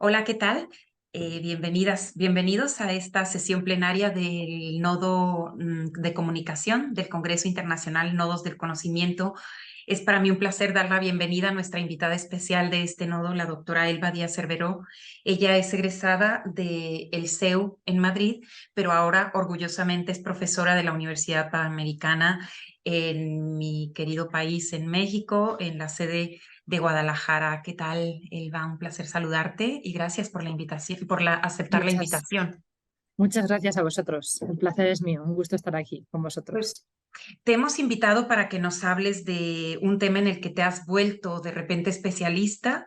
Hola, ¿qué tal? Bienvenidos a esta sesión plenaria del Nodo de Comunicación del Congreso Internacional Nodos del Conocimiento. Es para mí un placer dar la bienvenida a nuestra invitada especial de este nodo, la doctora Elba Díaz Cerveró. Ella es egresada del CEU en Madrid, pero ahora orgullosamente es profesora de la Universidad Panamericana en mi querido país, en México, en la sede de Guadalajara. ¿Qué tal, Elba? Un placer saludarte y gracias por la invitación, aceptar la Muchas, invitación. muchas gracias a vosotros. El placer es mío. Un gusto estar aquí con Pues vosotros. te hemos invitado para que nos hables de un tema en el que te has vuelto de repente especialista.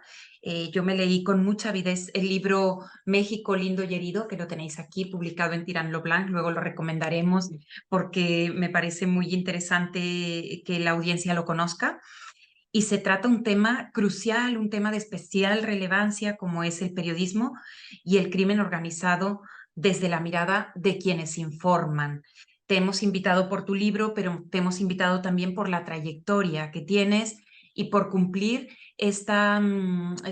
Yo me leí con mucha avidez el libro México lindo y herido, que lo tenéis aquí publicado en Tirán lo Blanc. Luego lo recomendaremos porque me parece muy interesante que la audiencia lo conozca. Y se trata un tema crucial, un tema de especial relevancia como es el periodismo y el crimen organizado desde la mirada de quienes informan. Te hemos invitado por tu libro, pero te hemos invitado también por la trayectoria que tienes y por cumplir esta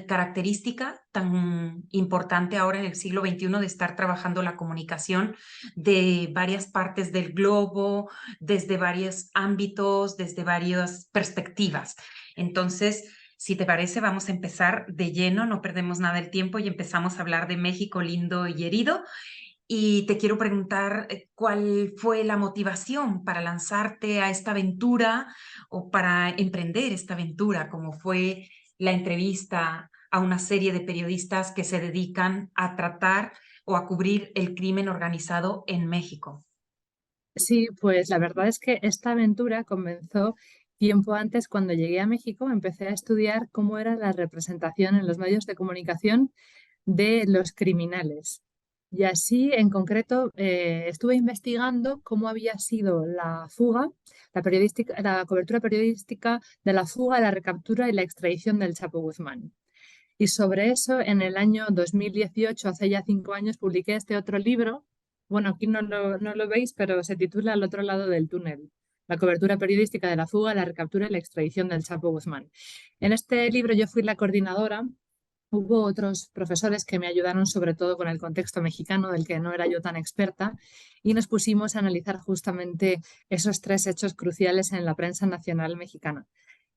característica tan importante ahora en el siglo XXI de estar trabajando la comunicación de varias partes del globo, desde varios ámbitos, desde varias perspectivas. Entonces, si te parece, vamos a empezar de lleno, no perdemos nada el tiempo y empezamos a hablar de México lindo y herido. Y te quiero preguntar cuál fue la motivación para lanzarte a esta aventura o para emprender esta aventura, como fue la entrevista a una serie de periodistas que se dedican a tratar o a cubrir el crimen organizado en México. Sí, pues la verdad es que esta aventura comenzó tiempo antes cuando llegué a México. Empecé a estudiar cómo era la representación en los medios de comunicación de los criminales. Y así, en concreto, estuve investigando cómo había sido la fuga, la cobertura periodística de la fuga, la recaptura y la extradición del Chapo Guzmán. Y sobre eso, en el año 2018, hace ya 5 años, publiqué este otro libro. Bueno, aquí no lo veis, pero se titula Al otro lado del túnel. La cobertura periodística de la fuga, la recaptura y la extradición del Chapo Guzmán. En este libro yo fui la coordinadora. Hubo otros profesores que me ayudaron sobre todo con el contexto mexicano, del que no era yo tan experta, y nos pusimos a analizar justamente esos tres hechos cruciales en la prensa nacional mexicana.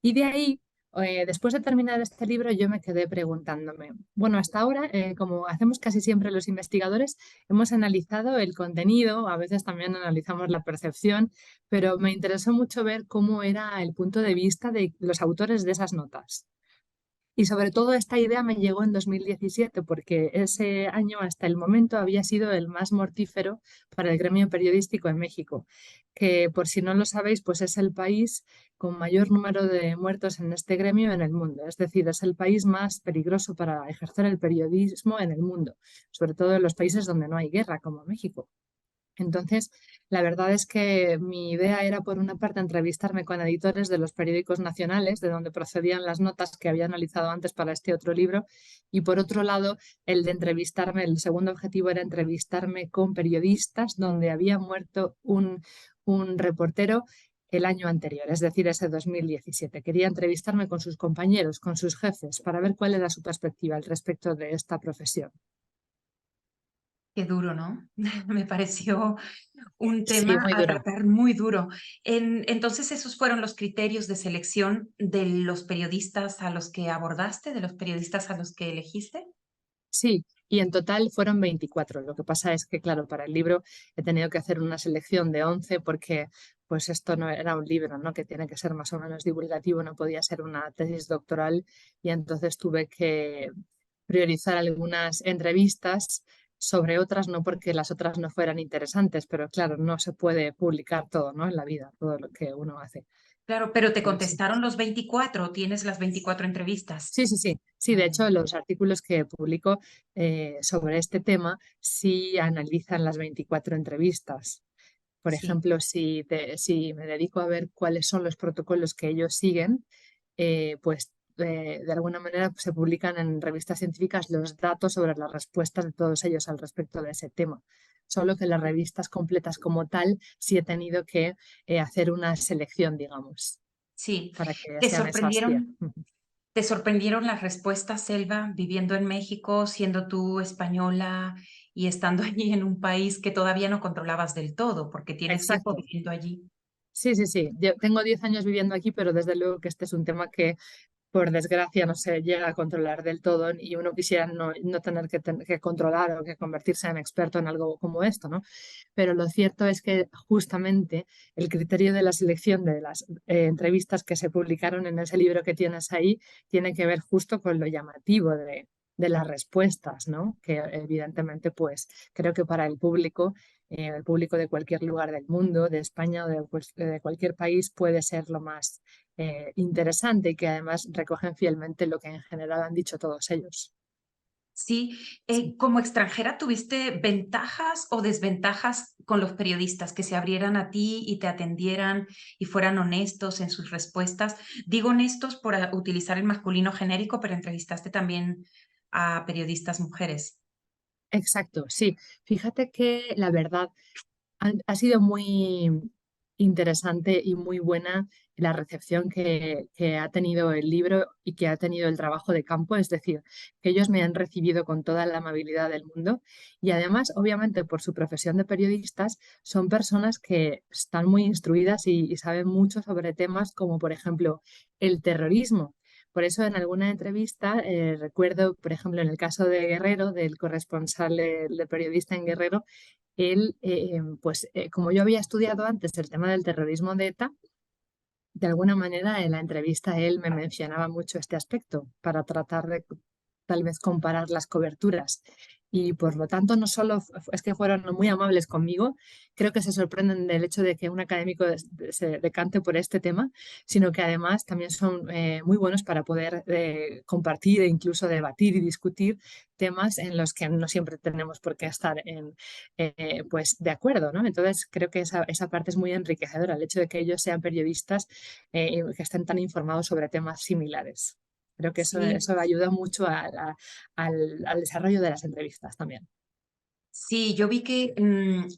Y de ahí, después de terminar este libro, yo me quedé preguntándome, bueno, hasta ahora, como hacemos casi siempre los investigadores, hemos analizado el contenido, a veces también analizamos la percepción, pero me interesó mucho ver cómo era el punto de vista de los autores de esas notas. Y sobre todo esta idea me llegó en 2017 porque ese año hasta el momento había sido el más mortífero para el gremio periodístico en México, que por si no lo sabéis, pues es el país con mayor número de muertos en este gremio en el mundo. Es decir, es el país más peligroso para ejercer el periodismo en el mundo, sobre todo en los países donde no hay guerra, como México. Entonces, la verdad es que mi idea era, por una parte, entrevistarme con editores de los periódicos nacionales, de donde procedían las notas que había analizado antes para este otro libro, y por otro lado, el segundo objetivo era entrevistarme con periodistas donde había muerto un reportero el año anterior, es decir, ese 2017. Quería entrevistarme con sus compañeros, con sus jefes, para ver cuál era su perspectiva al respecto de esta profesión. Qué duro, ¿no? Me pareció un Sí, tema muy a duro. tratar muy duro. Entonces, esos fueron los criterios de selección de los periodistas a los que abordaste, de los periodistas a los que elegiste. Sí, y en total fueron 24. Lo que pasa es que, claro, para el libro he tenido que hacer una selección de 11 porque pues esto no era un libro, ¿no? Que tiene que ser más o menos divulgativo, no podía ser una tesis doctoral y entonces tuve que priorizar algunas entrevistas sobre otras, no porque las otras no fueran interesantes, pero claro, no se puede publicar todo, ¿no? En la vida, todo lo que uno hace. Claro, pero te Pero sí. contestaron los 24, tienes las 24 entrevistas. Sí, sí, sí. Sí, de hecho, Mm, los artículos que publico sobre este tema sí analizan las 24 entrevistas. Por sí. ejemplo, si me dedico a ver cuáles son los protocolos que ellos siguen, pues de alguna manera pues, se publican en revistas científicas los datos sobre las respuestas de todos ellos al respecto de ese tema. Solo que las revistas completas como tal sí he tenido que hacer una selección, digamos, Sí, para que te sean exhaustivas. sorprendieron, ¿Te sorprendieron las respuestas, Selva, viviendo en México, siendo tú española y estando allí en un país que todavía no controlabas del todo, porque tienes tiempo Exacto. viviendo allí? Sí, sí, sí. Yo tengo 10 años viviendo aquí, pero desde luego que este es un tema que, por desgracia, no se llega a controlar del todo y uno quisiera no tener que controlar o que convertirse en experto en algo como esto, ¿no? Pero lo cierto es que justamente el criterio de la selección de las entrevistas que se publicaron en ese libro que tienes ahí tiene que ver justo con lo llamativo de las respuestas, ¿no? Que evidentemente, pues creo que para el público de cualquier lugar del mundo, de España o de cualquier país, puede ser lo más interesante y que además recogen fielmente lo que en general han dicho todos ellos. Sí, como extranjera, ¿tuviste ventajas o desventajas con los periodistas que se abrieran a ti y te atendieran y fueran honestos en sus respuestas? Digo honestos por utilizar el masculino genérico, pero entrevistaste también a periodistas mujeres. Exacto, sí. Fíjate que la verdad ha sido muy interesante y muy buena la recepción que ha tenido el libro y que ha tenido el trabajo de campo, es decir, que ellos me han recibido con toda la amabilidad del mundo y además, obviamente, por su profesión de periodistas, son personas que están muy instruidas y saben mucho sobre temas como, por ejemplo, el terrorismo. Por eso, en alguna entrevista, recuerdo, por ejemplo, en el caso de Guerrero, del corresponsal de periodista en Guerrero, él, como yo había estudiado antes el tema del terrorismo de ETA, de alguna manera en la entrevista él me mencionaba mucho este aspecto para tratar de tal vez comparar las coberturas. Y por lo tanto, no solo es que fueron muy amables conmigo, creo que se sorprenden del hecho de que un académico se decante por este tema, sino que además también son muy buenos para poder compartir e incluso debatir y discutir temas en los que no siempre tenemos por qué estar pues de acuerdo, ¿no? Entonces creo que esa parte es muy enriquecedora, el hecho de que ellos sean periodistas que estén tan informados sobre temas similares. Creo que Sí, eso ayuda mucho al desarrollo de las entrevistas también. sí, yo vi que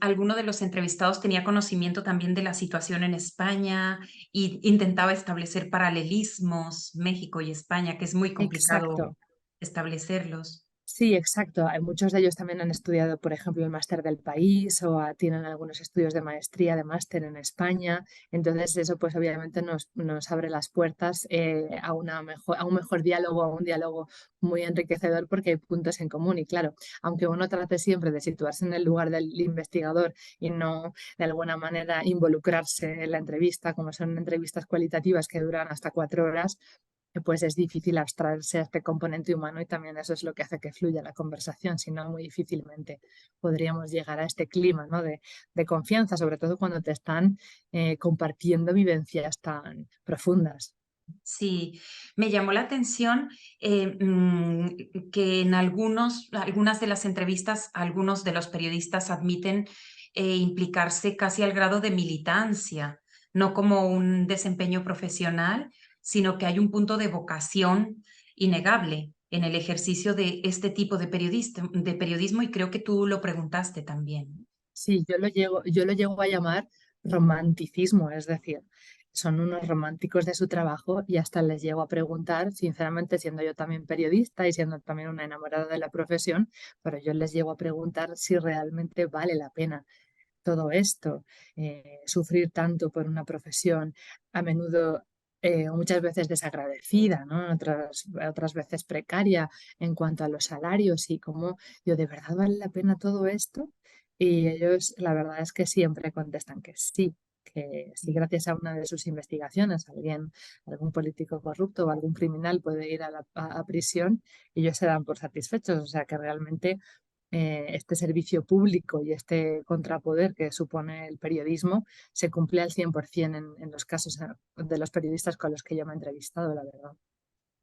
alguno de los entrevistados tenía conocimiento también de la situación en España y intentaba establecer paralelismos, México y España, que es muy complicado Exacto. establecerlos. Sí, exacto. Hay muchos de ellos también han estudiado, por ejemplo, el máster del país o tienen algunos estudios de maestría, de máster en España. Entonces, eso pues obviamente nos abre las puertas a un mejor diálogo, a un diálogo muy enriquecedor porque hay puntos en común. Y claro, aunque uno trate siempre de situarse en el lugar del investigador y no de alguna manera involucrarse en la entrevista, como son entrevistas cualitativas que duran hasta 4 horas, pues es difícil abstraerse a este componente humano y también eso es lo que hace que fluya la conversación, si no muy difícilmente podríamos llegar a este clima, ¿no? de confianza, sobre todo cuando te están compartiendo vivencias tan profundas. Sí, me llamó la atención que en algunas de las entrevistas, algunos de los periodistas admiten implicarse casi al grado de militancia, no como un desempeño profesional, sino que hay un punto de vocación innegable en el ejercicio de este tipo de periodismo y creo que tú lo preguntaste también. Sí, yo lo llego a llamar romanticismo, es decir, son unos románticos de su trabajo y hasta les llego a preguntar, sinceramente, siendo yo también periodista y siendo también una enamorada de la profesión, pero yo les llego a preguntar si realmente vale la pena todo esto, sufrir tanto por una profesión, a menudo o muchas veces desagradecida, ¿no? Otras veces precaria en cuanto a los salarios y cómo yo, ¿de verdad vale la pena todo esto? Y ellos, la verdad es que siempre contestan que sí, gracias a una de sus investigaciones, algún político corrupto o algún criminal puede ir a prisión y ellos se dan por satisfechos. O sea que realmente este servicio público y este contrapoder que supone el periodismo se cumple al 100% en los casos de los periodistas con los que yo me he entrevistado, la verdad.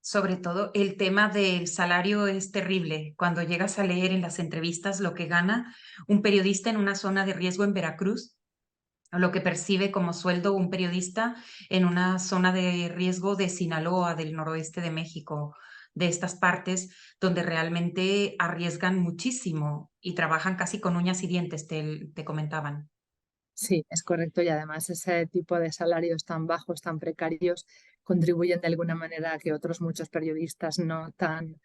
Sobre todo el tema del salario es terrible. Cuando llegas a leer en las entrevistas lo que gana un periodista en una zona de riesgo en Veracruz, o lo que percibe como sueldo un periodista en una zona de riesgo de Sinaloa, del noroeste de México, de estas partes donde realmente arriesgan muchísimo y trabajan casi con uñas y dientes, te comentaban. Sí, es correcto y además ese tipo de salarios tan bajos, tan precarios, contribuyen de alguna manera a que otros muchos periodistas no tan,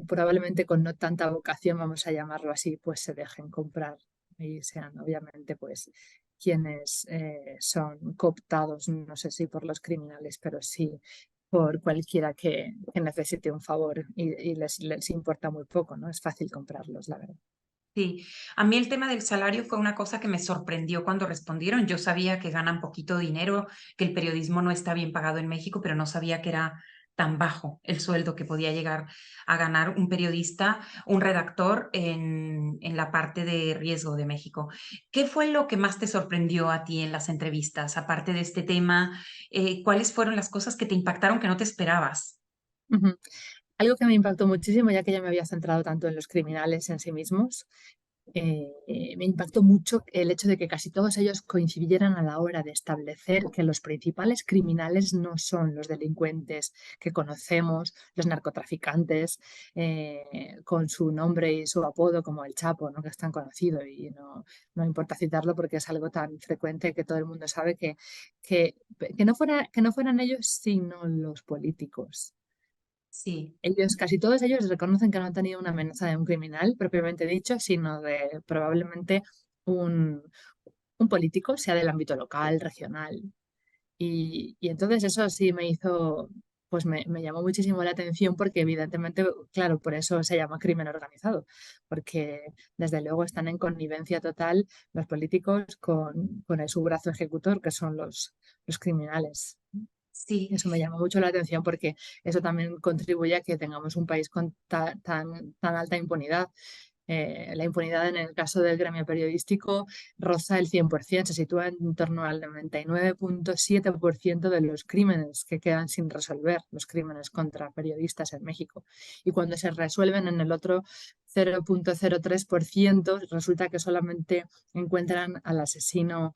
probablemente con no tanta vocación, vamos a llamarlo así, pues se dejen comprar y sean obviamente pues quienes son cooptados, no sé si por los criminales, pero sí por cualquiera que necesite un favor y les importa muy poco, ¿no? Es fácil comprarlos, la verdad. Sí, a mí el tema del salario fue una cosa que me sorprendió cuando respondieron. Yo sabía que ganan poquito dinero, que el periodismo no está bien pagado en México, pero no sabía que era tan bajo el sueldo que podía llegar a ganar un periodista, un redactor en la parte de riesgo de México. ¿Qué fue lo que más te sorprendió a ti en las entrevistas? Aparte de este tema, ¿cuáles fueron las cosas que te impactaron que no te esperabas? Ujú. Algo que me impactó muchísimo, ya que ya me había centrado tanto en los criminales en sí mismos, me impactó mucho el hecho de que casi todos ellos coincidieran a la hora de establecer que los principales criminales no son los delincuentes que conocemos, los narcotraficantes, con su nombre y su apodo como el Chapo, ¿no? Que es tan conocido y no importa citarlo porque es algo tan frecuente que todo el mundo sabe que, que no fueran ellos, sino los políticos. Sí, Ellos, casi todos ellos reconocen que no han tenido una amenaza de un criminal propiamente dicho, sino de probablemente un, un político, sea del ámbito local, regional. Y entonces eso sí me hizo, pues me llamó muchísimo la atención porque evidentemente, claro, por eso se llama crimen organizado, porque desde luego están en connivencia total los políticos con su brazo ejecutor, que son los criminales. sí. Eso me llama mucho la atención porque eso también contribuye a que tengamos un país con tan alta impunidad. La impunidad en el caso del gremio periodístico roza el 100%, se sitúa en torno al 99,7% de los crímenes que quedan sin resolver, los crímenes contra periodistas en México. Y cuando se resuelven en el otro 0,03%, resulta que solamente encuentran al asesino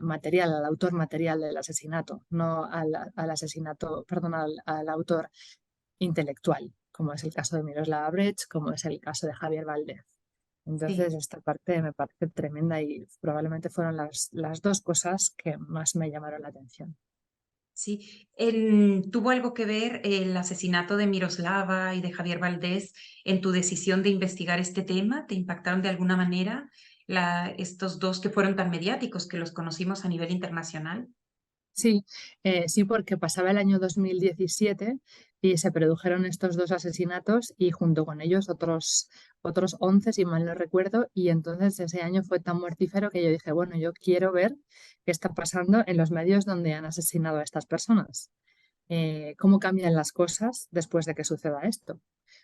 material, al autor material del asesinato, no al asesinato, perdón, al autor intelectual, como es el caso de Miroslava Brecht, como es el caso de Javier Valdez. Sí. Entonces, esta parte me parece tremenda y probablemente fueron las dos cosas que más me llamaron la atención. Sí, ¿tuvo algo que ver el asesinato de Miroslava y de Javier Valdés en tu decisión de investigar este tema? ¿Te impactaron de alguna manera estos dos que fueron tan mediáticos, que los conocimos a nivel internacional? Sí, sí, porque pasaba el año 2017 y se produjeron estos dos asesinatos y junto con ellos otros 11, si mal no recuerdo, y entonces ese año fue tan mortífero que yo dije, bueno, yo quiero ver qué está pasando en los medios donde han asesinado a estas personas. Cómo cambian las cosas después de que suceda esto.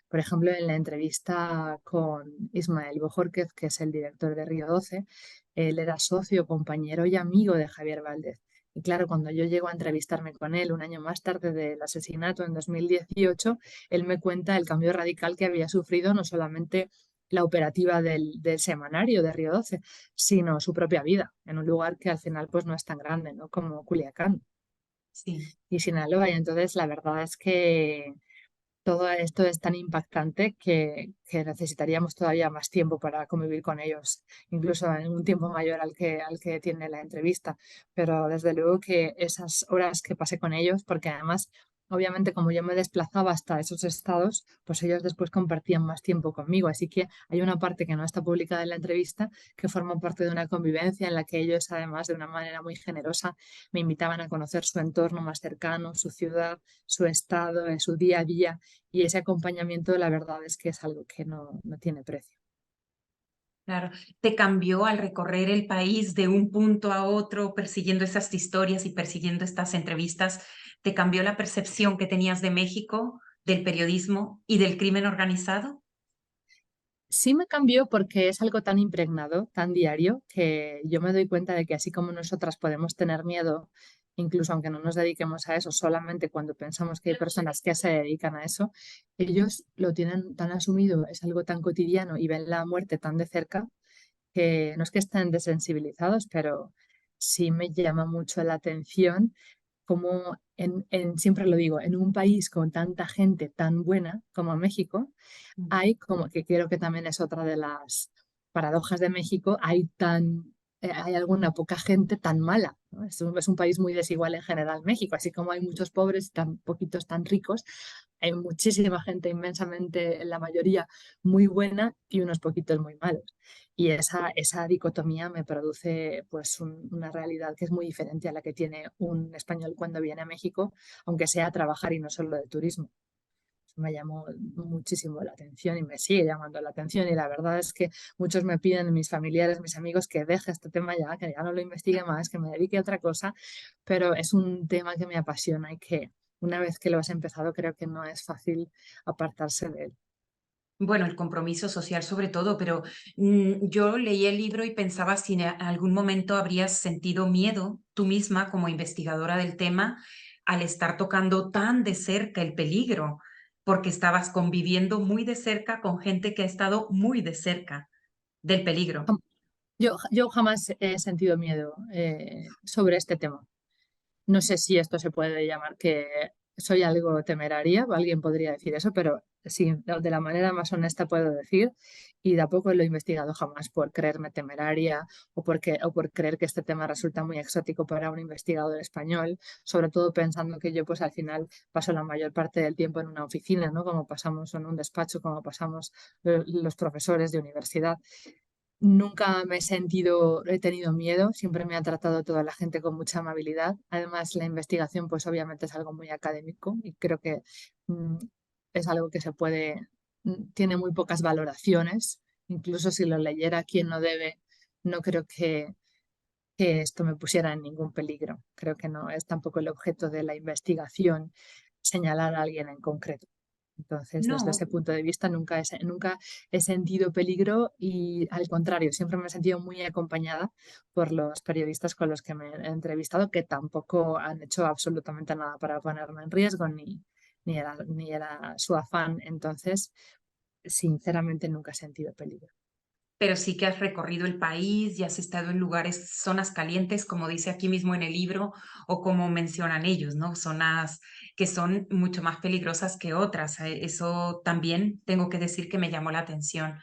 Por ejemplo, en la entrevista con Ismael Bojórquez, que es el director de Río 12, él era socio, compañero y amigo de Javier Valdez. Y claro, cuando yo llego a entrevistarme con él un año más tarde del asesinato en 2018, él me cuenta el cambio radical que había sufrido no solamente la operativa del semanario de Río 12, sino su propia vida, en un lugar que al final pues no es tan grande, ¿no? Como Culiacán Sí. y Sinaloa. Y entonces la verdad es que todo esto es tan impactante que necesitaríamos todavía más tiempo para convivir con ellos, incluso en un tiempo mayor al que tiene la entrevista. Pero desde luego que esas horas que pasé con ellos, porque además, obviamente, como yo me desplazaba hasta esos estados, pues ellos después compartían más tiempo conmigo. Así que hay una parte que no está publicada en la entrevista que forma parte de una convivencia en la que ellos, además, de una manera muy generosa, me invitaban a conocer su entorno más cercano, su ciudad, su estado, su día a día y ese acompañamiento, la verdad es que es algo que no tiene precio. Claro, ¿te cambió al recorrer el país de un punto a otro, persiguiendo esas historias y persiguiendo estas entrevistas? ¿Te cambió la percepción que tenías de México, del periodismo y del crimen organizado? Sí me cambió porque es algo tan impregnado, tan diario, que yo me doy cuenta de que así como nosotras podemos tener miedo, incluso aunque no nos dediquemos a eso, solamente cuando pensamos que hay personas que se dedican a eso, ellos lo tienen tan asumido, es algo tan cotidiano y ven la muerte tan de cerca que no es que estén desensibilizados, pero sí me llama mucho la atención como siempre lo digo, en un país con tanta gente tan buena como México, Mm. hay como que creo que también es otra de las paradojas de México, hay tan hay alguna poca gente tan mala, ¿no? Es un país muy desigual en general, México, así como hay muchos pobres y tan poquitos tan ricos, hay muchísima gente, inmensamente, la mayoría muy buena y unos poquitos muy malos. Y esa dicotomía me produce pues una realidad que es muy diferente a la que tiene un español cuando viene a México, aunque sea a trabajar y no solo de turismo. Me llamó muchísimo la atención y me sigue llamando la atención, y la verdad es que muchos me piden, mis familiares, mis amigos, que deje este tema ya, que ya no lo investigue más, que me dedique a otra cosa, pero es un tema que me apasiona y que una vez que lo has empezado creo que no es fácil apartarse de él. Bueno, el compromiso social sobre todo, pero yo leí el libro y pensaba si en algún momento habrías sentido miedo tú misma como investigadora del tema al estar tocando tan de cerca el peligro, porque estabas conviviendo muy de cerca con gente que ha estado muy de cerca del peligro. Yo jamás he sentido miedo sobre este tema. No sé si esto se puede llamar que soy algo temeraria, o alguien podría decir eso, pero sí, de la manera más honesta puedo decir, y tampoco lo he investigado jamás por creerme temeraria o por creer que este tema resulta muy exótico para un investigador español, sobre todo pensando que yo pues al final paso la mayor parte del tiempo en una oficina, ¿no? Como pasamos en un despacho, como pasamos los profesores de universidad. Nunca me he tenido miedo, siempre me ha tratado toda la gente con mucha amabilidad. Además, la investigación, pues obviamente es algo muy académico y creo que mm, es algo que tiene muy pocas valoraciones. Incluso si lo leyera quien no debe, no creo que esto me pusiera en ningún peligro. Creo que no es tampoco el objeto de la investigación señalar a alguien en concreto. Entonces, desde ese No, punto de vista, nunca he sentido peligro y al contrario, siempre me he sentido muy acompañada por los periodistas con los que me he entrevistado, que tampoco han hecho absolutamente nada para ponerme en riesgo ni era su afán. Entonces, sinceramente, nunca he sentido peligro. pero sí que has recorrido el país y has estado en lugares, zonas calientes, como dice aquí mismo en el libro, o como mencionan ellos, ¿no? Zonas que son mucho más peligrosas que otras. Eso también tengo que decir que me llamó la atención.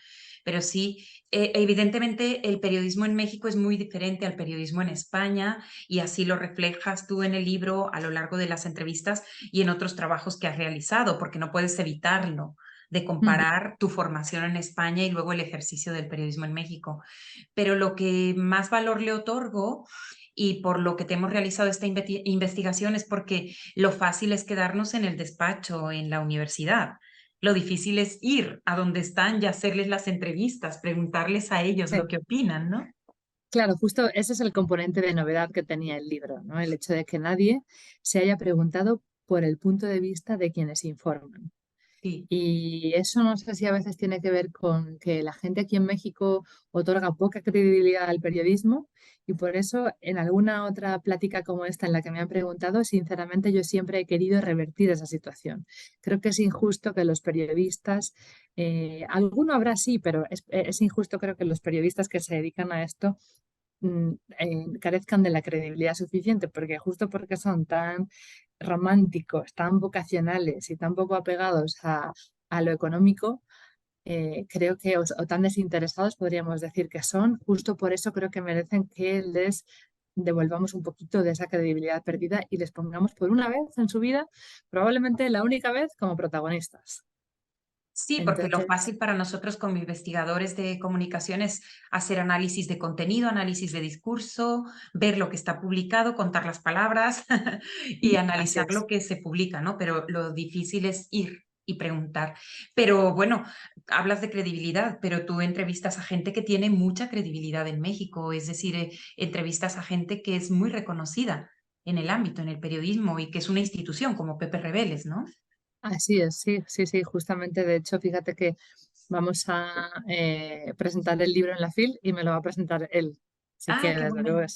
Pero sí, evidentemente el periodismo en México es muy diferente al periodismo en España y así lo reflejas tú en el libro a lo largo de las entrevistas y en otros trabajos que has realizado, porque no puedes evitarlo de Ujú. comparar tu formación en España y luego el ejercicio del periodismo en México. Pero lo que más valor le otorgo y por lo que te hemos realizado esta investigación es porque lo fácil es quedarnos en el despacho, en la universidad. Lo difícil es ir a donde están y hacerles las entrevistas, preguntarles a ellos Sí. lo que opinan, ¿no? Claro, justo ese es el componente de novedad que tenía el libro, ¿no? El hecho de que nadie se haya preguntado por el punto de vista de quienes informan. Sí. Y eso no sé si a veces tiene que ver con que la gente aquí en México otorga poca credibilidad al periodismo, y por eso en alguna otra plática como esta en la que me han preguntado, sinceramente yo siempre he querido revertir esa situación. Creo que es injusto que los periodistas, alguno habrá sí, pero es injusto creo que los periodistas que se dedican a esto carezcan de la credibilidad suficiente, porque justo porque son tan románticos, tan vocacionales y tan poco apegados a lo económico, creo que, o tan desinteresados podríamos decir que son, justo por eso creo que merecen que les devolvamos un poquito de esa credibilidad perdida y les pongamos por una vez en su vida, probablemente la única vez, como protagonistas. Sí, porque lo Entonces, fácil para nosotros como investigadores de comunicación es hacer análisis de contenido, análisis de discurso, ver lo que está publicado, contar las palabras y así analizar es. lo que se publica, ¿no? Pero lo difícil es ir y preguntar. Pero bueno, hablas de credibilidad, pero tú entrevistas a gente que tiene mucha credibilidad en México, es decir, entrevistas a gente que es muy reconocida en el ámbito, en el periodismo y que es una institución como Pepe Rebeles, ¿no? Así es, sí, sí, sí, justamente. De hecho, fíjate que vamos a presentar el libro en la FIL y me lo va a presentar él. Así Ah, que, qué desde bueno, luego,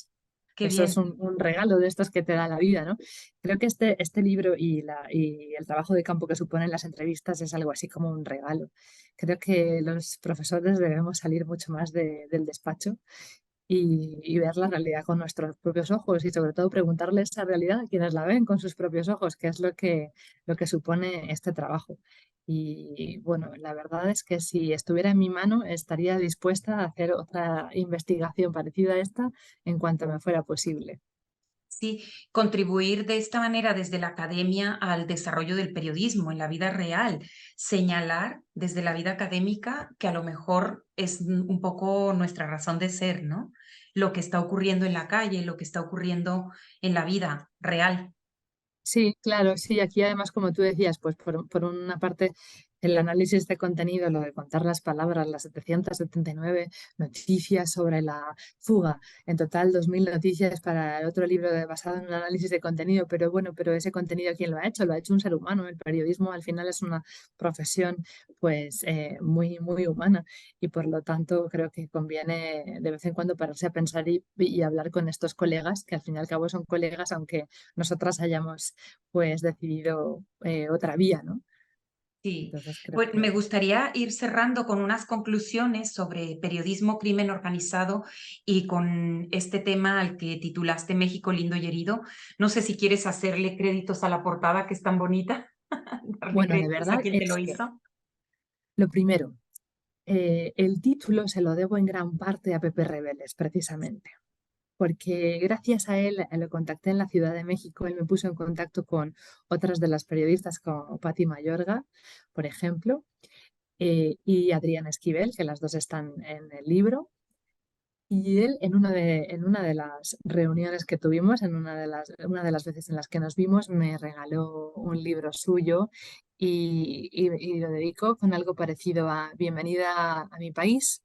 qué eso es bien. un regalo de estos que te da la vida, ¿no? Creo que este libro y el trabajo de campo que suponen las entrevistas es algo así como un regalo. Creo que los profesores debemos salir mucho más del despacho y ver la realidad con nuestros propios ojos, y sobre todo preguntarle esa realidad a quienes la ven con sus propios ojos, que es lo que supone este trabajo. Y bueno, la verdad es que si estuviera en mi mano, estaría dispuesta a hacer otra investigación parecida a esta en cuanto me fuera posible. Sí, contribuir de esta manera desde la academia al desarrollo del periodismo en la vida real, señalar desde la vida académica que a lo mejor es un poco nuestra razón de ser, ¿no? Lo que está ocurriendo en la calle, lo que está ocurriendo en la vida real. Sí, claro, sí, aquí además, como tú decías, pues por una parte el análisis de contenido, lo de contar las palabras, las 779 noticias sobre la fuga, en total 2000 noticias para el otro libro basado en un análisis de contenido, pero bueno, pero ese contenido ¿quién lo ha hecho? Lo ha hecho un ser humano, el periodismo al final es una profesión pues muy, muy humana y por lo tanto creo que conviene de vez en cuando pararse a pensar y hablar con estos colegas, que al fin y al cabo son colegas, aunque nosotras hayamos pues decidido otra vía, ¿no? Sí, Entonces creo pues me que gustaría ir cerrando con unas conclusiones sobre periodismo, crimen organizado y con este tema al que titulaste México lindo y herido. No sé si quieres hacerle créditos a la portada que es tan bonita, darle bueno, de créditos a verdad quien te lo es que hizo. lo primero, el título se lo debo en gran parte a Pepe Rebeles, precisamente, porque gracias a él lo contacté en la Ciudad de México, él me puso en contacto con otras de las periodistas como Patti Mayorga, por ejemplo, y Adriana Esquivel, que las dos están en el libro. Y él, en una de las reuniones que tuvimos, una de las veces en las que nos vimos, me regaló un libro suyo y lo dedicó con algo parecido a Bienvenida a mi país,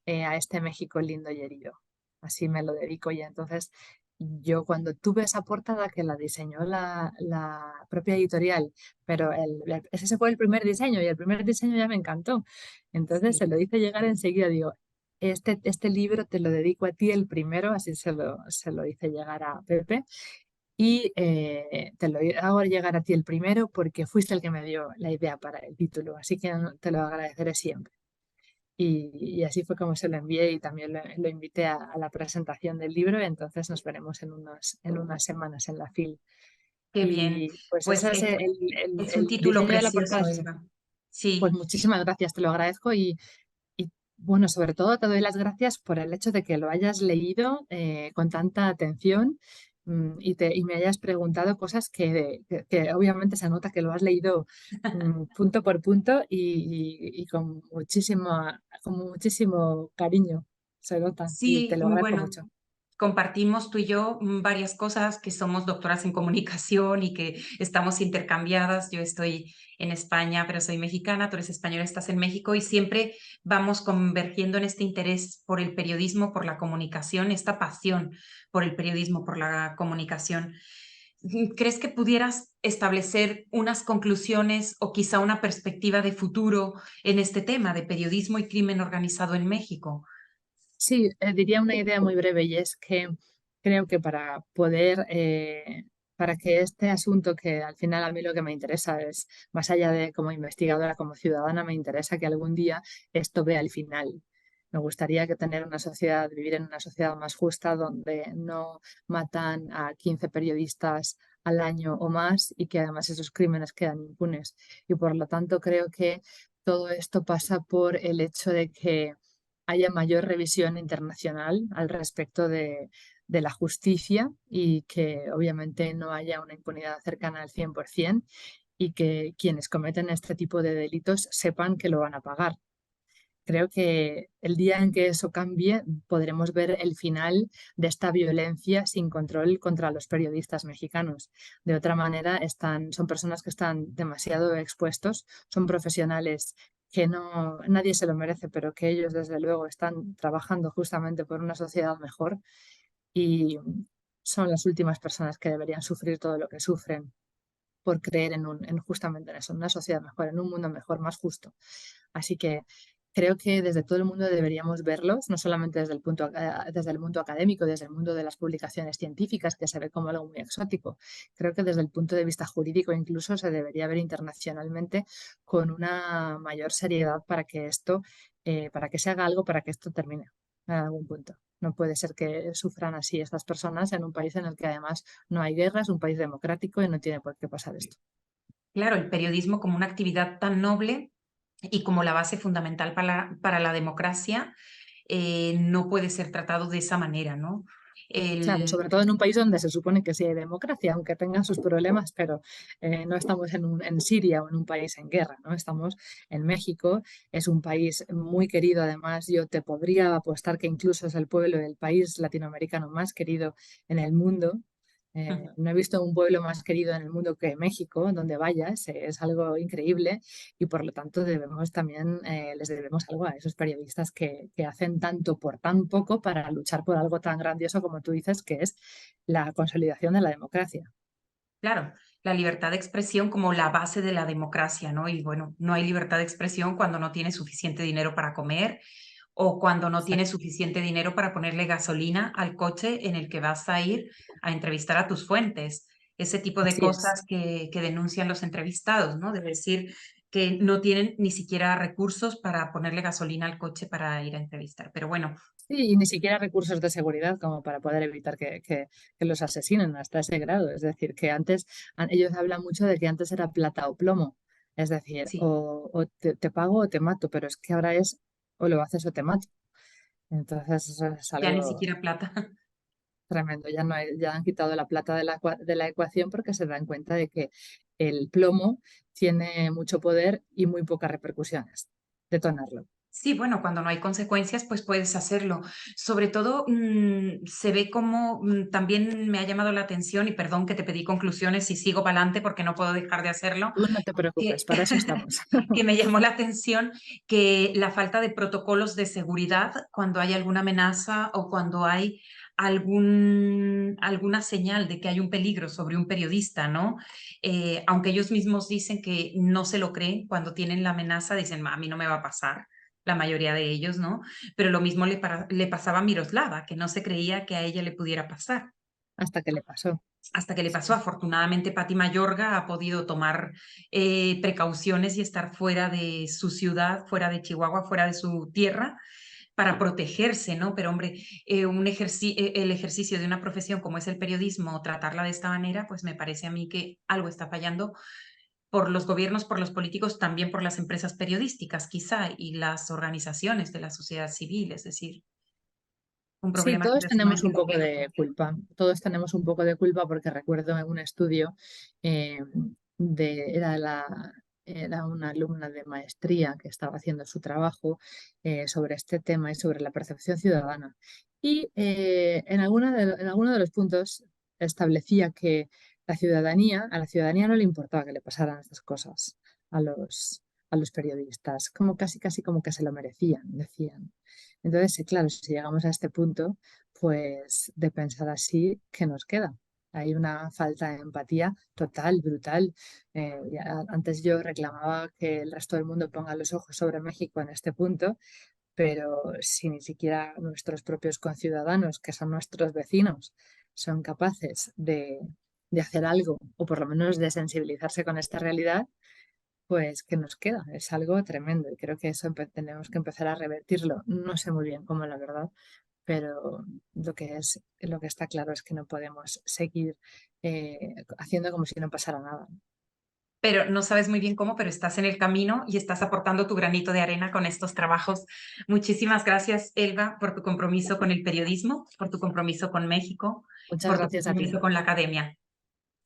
a este México lindo y herido. Así me lo dedico y entonces yo cuando tuve esa portada que la diseñó la propia editorial, pero ese fue el primer diseño y el primer diseño ya me encantó. Entonces Sí, se lo hice llegar enseguida, digo, este libro te lo dedico a ti el primero, así se lo hice llegar a Pepe. Y te lo hago llegar a ti el primero porque fuiste el que me dio la idea para el título, así que te lo agradeceré siempre. Y así fue como se lo envié y también lo invité a la presentación del libro, entonces nos veremos en unas semanas en la FIL. qué bien. Y pues Pues ese es es un el título diseño de la portada. precioso, Eva. Pues Sí, muchísimas gracias, te lo agradezco y bueno, sobre todo te doy las gracias por el hecho de que lo hayas leído con tanta atención y me hayas preguntado cosas que obviamente se nota que lo has leído punto por punto y con muchísimo cariño, se nota y te sí, lo agradezco bueno, mucho. compartimos tú y yo varias cosas, que somos doctoras en comunicación y que estamos intercambiadas. Yo estoy en España, pero soy mexicana, tú eres española, estás en México y siempre vamos convergiendo en este interés por el periodismo, por la comunicación, esta pasión por el periodismo, por la comunicación. ¿Crees que pudieras establecer unas conclusiones o quizá una perspectiva de futuro en este tema de periodismo y crimen organizado en México? Sí, diría una idea muy breve y es que creo que para que este asunto, que al final a mí lo que me interesa es, más allá de como investigadora, como ciudadana, me interesa que algún día esto vea el final. Me gustaría que tener una sociedad, vivir en una sociedad más justa donde no matan a 15 periodistas al año o más y que además esos crímenes quedan impunes. Y por lo tanto creo que todo esto pasa por el hecho de que haya mayor revisión internacional al respecto de la justicia y que obviamente no haya una impunidad cercana al 100% y que quienes cometen este tipo de delitos sepan que lo van a pagar. Creo que el día en que eso cambie podremos ver el final de esta violencia sin control contra los periodistas mexicanos. De otra manera, son personas que están demasiado expuestos, son profesionales que no, nadie se lo merece, pero que ellos desde luego están trabajando justamente por una sociedad mejor y son las últimas personas que deberían sufrir todo lo que sufren por creer justamente en eso, en una sociedad mejor, en un mundo mejor, más justo. Así que creo que desde todo el mundo deberíamos verlos, no solamente desde el mundo académico, desde el mundo de las publicaciones científicas, que se ve como algo muy exótico. Creo que desde el punto de vista jurídico incluso se debería ver internacionalmente con una mayor seriedad para que se haga algo para que esto termine en algún punto. No puede ser que sufran así estas personas en un país en el que además no hay guerra, es un país democrático y no tiene por qué pasar esto. Claro, el periodismo como una actividad tan noble y como la base fundamental para la democracia, no puede ser tratado de esa manera, ¿no? Claro, El, sobre todo en un país donde se supone que sí hay democracia, aunque tengan sus problemas, pero no estamos en Siria o en un país en guerra, ¿no? Estamos en México, es un país muy querido, además yo te podría apostar que incluso es el pueblo del país latinoamericano más querido en el mundo. No he visto un pueblo más querido en el mundo que México, donde vayas, es algo increíble y por lo tanto debemos también, les debemos algo a esos periodistas que hacen tanto por tan poco para luchar por algo tan grandioso como tú dices, que es la consolidación de la democracia. claro, la libertad de expresión como la base de la democracia, ¿no? Y bueno, no hay libertad de expresión cuando no tienes suficiente dinero para comer o cuando no tienes Exacto. suficiente dinero para ponerle gasolina al coche en el que vas a ir a entrevistar a tus fuentes. Ese tipo de Así es. cosas que denuncian los entrevistados, ¿no? De decir que no tienen ni siquiera recursos para ponerle gasolina al coche para ir a entrevistar. Pero bueno, Sí, y ni siquiera recursos de seguridad como para poder evitar que los asesinen hasta ese grado. Es decir, que antes, ellos hablan mucho de que antes era plata o plomo. Es decir, sí, o te pago o te mato, pero es que ahora es o lo haces o te mato. Entonces eso es ya ni algo siquiera plata. tremendo. Ya no ya han quitado la plata de la ecuación porque se dan cuenta de que el plomo tiene mucho poder y muy pocas repercusiones. Detonarlo. Sí, bueno, cuando no hay consecuencias, pues puedes hacerlo. Sobre todo, se ve como también me ha llamado la atención, y perdón que te pedí conclusiones y sigo para adelante porque no puedo dejar de hacerlo, Tú no te preocupes, que, para eso estamos. que me llamó la atención que la falta de protocolos de seguridad cuando hay alguna amenaza o cuando hay alguna señal de que hay un peligro sobre un periodista, ¿no? Aunque ellos mismos dicen que no se lo creen cuando tienen la amenaza, dicen, a mí no me va a pasar, la mayoría de ellos, ¿no? Pero lo mismo le pasaba a Miroslava, que no se creía que a ella le pudiera pasar. Hasta que le pasó. Hasta que le pasó, Sí. afortunadamente, Patti Mayorga ha podido tomar precauciones y estar fuera de su ciudad, fuera de Chihuahua, fuera de su tierra, para protegerse, ¿no? Pero hombre, el ejercicio de una profesión como es el periodismo, tratarla de esta manera, pues me parece a mí que algo está fallando por los gobiernos, por los políticos, también por las empresas periodísticas, quizá, y las organizaciones de la sociedad civil, es decir, un Sí, problema todos quizás no tenemos es el un poco gobierno. de culpa. Todos tenemos un poco de culpa porque recuerdo en un estudio eh, era una alumna de maestría que estaba haciendo su trabajo sobre este tema y sobre la percepción ciudadana. Y en alguno de los puntos establecía que a la ciudadanía no le importaba que le pasaran estas cosas a a los periodistas, como casi como que se lo merecían, decían. Entonces, sí, claro, si llegamos a este punto, pues de pensar así, ¿qué nos queda? Hay una falta de empatía total, brutal. Antes yo reclamaba que el resto del mundo ponga los ojos sobre México en este punto, pero si ni siquiera nuestros propios conciudadanos, que son nuestros vecinos, son capaces de hacer algo, o por lo menos de sensibilizarse con esta realidad, pues, ¿qué nos queda? Es algo tremendo y creo que eso tenemos que empezar a revertirlo. No sé muy bien cómo, la verdad, pero lo que está claro es que no podemos seguir haciendo como si no pasara nada. Pero no sabes muy bien cómo, pero estás en el camino y estás aportando tu granito de arena con estos trabajos. Muchísimas gracias, Elba, por tu compromiso con el periodismo, por tu compromiso con México, Muchas por tu gracias a ti. compromiso con la academia.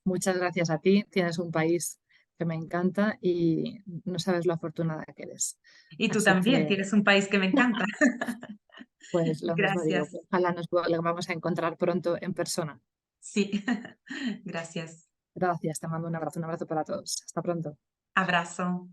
Muchas gracias a ti. Tienes un país que me encanta y no sabes lo afortunada que eres. Y tú Así también, que, tienes un país que me encanta. pues lo mismo digo, Gracias. ojalá lo vamos a encontrar pronto en persona. Sí, gracias. Gracias, te mando un abrazo para todos. Hasta pronto. Abrazo.